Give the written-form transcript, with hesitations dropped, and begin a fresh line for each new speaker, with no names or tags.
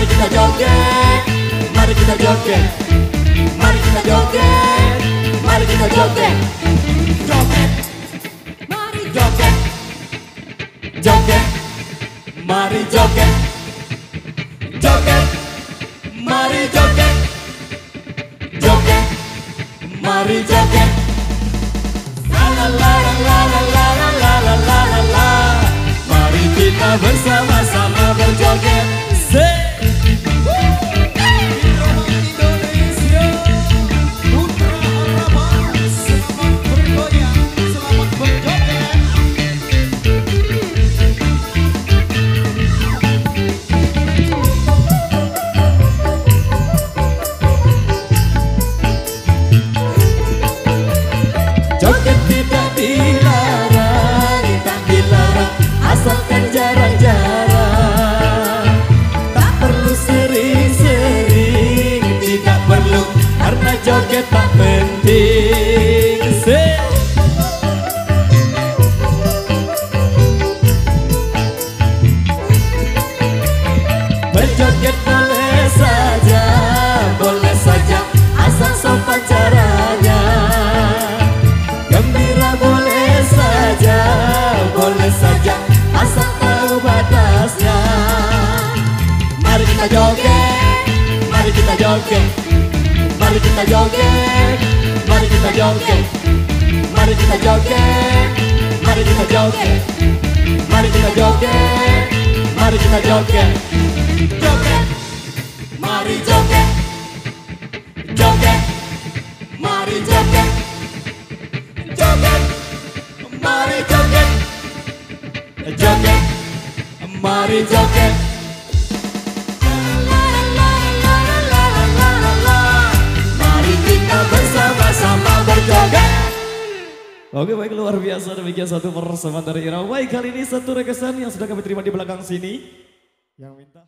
Mari kita joget, mari kita joget, mari kita joget, mari kita joget. Joget, mari joget, joget, mari joget, joget, mari joget, joget, mari joget. La la la la la la la la la la la la. Mari kita bersama-sama berjoget. Joget tidak dilarang, tak dilarang, asalkan jarang-jarang. Tak perlu sering-sering, tidak perlu, karena joget tak penting. Berjoget boleh saja, asal sopan caranya. Gembira boleh saja, asal tahu batasnya. Mari kita joget, mari kita joget, mari kita joget, mari kita joget, mari kita joget, mari kita joget, mari kita joget, mari kita joget. Joget, mari joget, joget, mari joget, joget, mari joget, joget, mari joget. Mari kita bersama-sama berjoget.
Oke, baik, luar biasa. Demikian satu persembahan dari Ira. Baik, kali ini satu requestan yang sudah kami terima di belakang sini. Yang minta